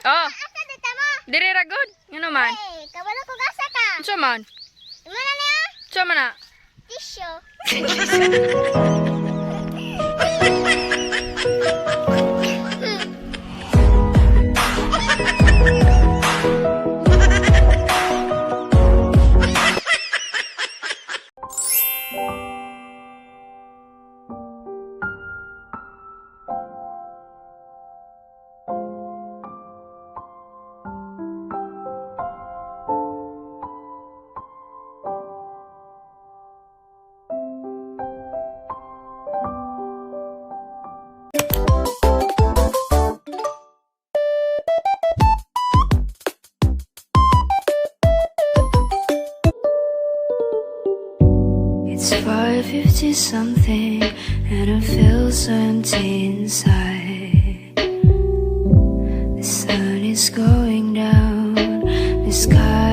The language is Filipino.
Oh, Asa dito mo? dire ra good. Ngano man? Hey, kabalo ko gasa ka. Unsa man? Mana niya? Unsa man na? Tissue. It's 5:50 something and I feel so empty inside. The sun is going down, the sky